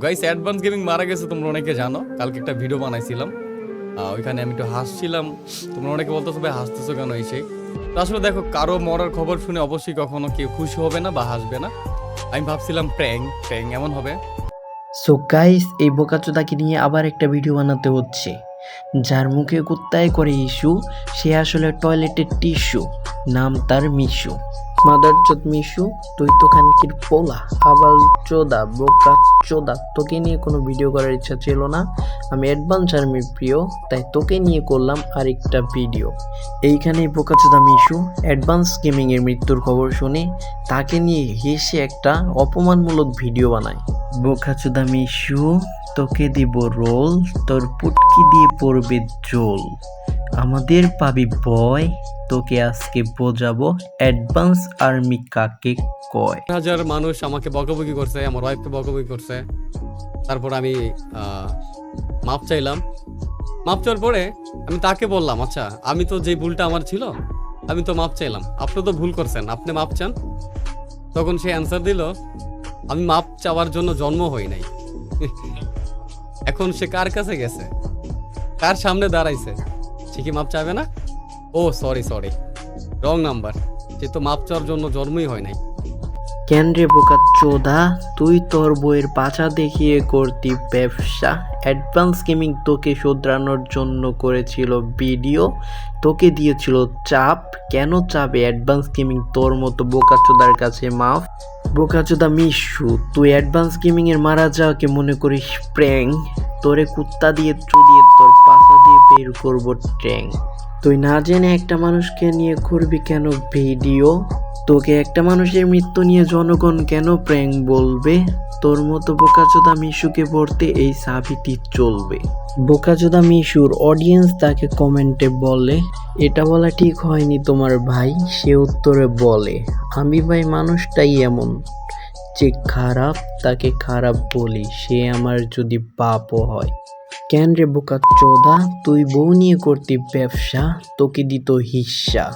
Guys advance gaming মারা গেছে তোমরা অনেকে জানো। কালকে একটা ভিডিও বানাইছিলাম, ওইখানে আমি একটু হাসছিলাম। তোমরা অনেকে বলতেছো ভাই হাসতেছো কেন এই সেই। তো আসলে দেখো, কারো মরার খবর শুনে অবশ্যই কখনো কেউ খুশি হবে না বা হাসবে না। আমি ভাবছিলাম প্র্যাঙ্ক এমন হবে। সো গাইস, এই বোকাচোদাকে নিয়ে আবার একটা ভিডিও বানাতে হচ্ছে। যার মুখে কুত্তায় করে ইস্যু, সে আসলে টয়লেটের টিস্যু। নাম তার মিশু। মাদারচোদ মিশু, তুই তো খানকির পোলা, আবাল চোদা, বোকা চোদা। তোকে নিয়ে কোনো ভিডিও করার ইচ্ছা ছিল না। আমি অ্যাডভান্স আর্মির প্রিয়, তাই তোকে নিয়ে করলাম আরেকটা ভিডিও। এইখানেই বোকাচোদা মিশু অ্যাডভান্স গেমিংয়ের মৃত্যুর খবর শুনে তাকে নিয়ে হেসে একটা অপমানমূলক ভিডিও বানায়। বোকাচোদা মিশু, তোকে দিব রোল, তোর পুটকি দিয়ে পড়বে জোল। আমাদের পাবি বয়, তোকে আজকে বোঝাবো অ্যাডভান্স আর্মি কাকে কয়। হাজার মানুষ আমাকে বকাবকি করছে, আমার ওয়াইফকে বকাবকি করছে। তারপর আমি মাপ চাইলাম। মাপ চাওয়ার পরে আমি তাকে বললাম, আচ্ছা আমি তো যে ভুলটা আমার ছিল আমি তো মাপ চাইলাম, আপনি তো ভুল করছেন, আপনি মাপ চান। তখন সে অ্যান্সার দিল, আমি মাপ চাওয়ার জন্য জন্ম হই নাই। এখন সে কার কাছে গেছে, কার সামনে দাঁড়াইছে, সে কি মাপ চাইবে না? ও সরি রং নাম্বার, সে তো মাপ চাওয়ার জন্য জন্মই হয় নাই। কেন রে বোকা চোদা, তুই তোর বইয়ের পাছা দেখিয়ে করতি ব্যবসা। অ্যাডভান্স গেমিং তোকে শোধরানোর জন্য করেছিল ভিডিও, তোকে দিয়েছিল চাপ। কেন চাপে অ্যাডভান্স গেমিং তোর মতো বোকাচোদার কাছে মাফ? বোকাচোদা মিশু, তুই অ্যাডভান্স গেমিংয়ের মারা যাওয়াকে মনে করিস প্র্যাঙ্ক? তোরে কুত্তা দিয়ে চুদিয়ে তোর পাছা দিয়ে বের করবো ট্যাং। তুই না জেনে একটা মানুষকে নিয়ে করবি কেন ভিডিও? তোকে একটা মানুষের মৃত্যু নিয়ে জনগণ কেন প্র্যাঙ্ক বলবে? তোর মতো বোকাচোদা মিশুকে পড়তে এই সাবিতি চলবে। বোকাচোদা মিশুর অডিয়েন্স তাকে কমেন্টে বলে, এটা বলা ঠিক হয়নি তোমার ভাই। সে উত্তরে বলে, আমি ভাই মানুষটাই এমন যে খারাপ, তাকে খারাপ বলি, সে আমার যদি বাপও হয়। কেন রে বোকাচোদা, তুই বউ নিয়ে করতি ব্যবসা, তোকে দিত হিস্সা।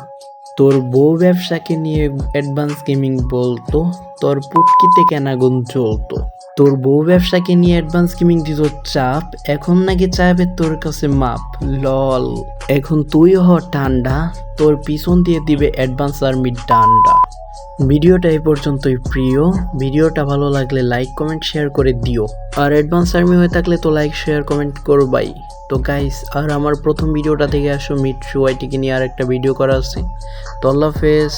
তোর বউ ব্যবসাকে নিয়ে অ্যাডভান্স গেমিং বলতো, তোর পুটকিতে কেন আগুন জ্বলতো। তোর বউ ব্যবসাকে নিয়ে অ্যাডভান্স গেমিং দিত চাপ, এখন নাকি চাইবে তোর কাছে মাপ। লল, এখন তুই হ ঠান্ডা, তোর পিছন দিয়ে দিবে অ্যাডভান্স আর্মির ডান্ডা। ভিডিওটা এই পর্যন্তই প্রিয়। ভিডিওটা ভালো লাগলে লাইক কমেন্ট শেয়ার করে দিও। আর অ্যাডভান্স আর্মি হয়ে থাকলে তো লাইক শেয়ার কমেন্ট করবাই। তো গাইস, আর আমার প্রথম ভিডিওটা থেকে আসো মিট ওয়াইটিকে নিয়ে আর একটা ভিডিও করা আছে। তো আল্লাহ হাফেজ।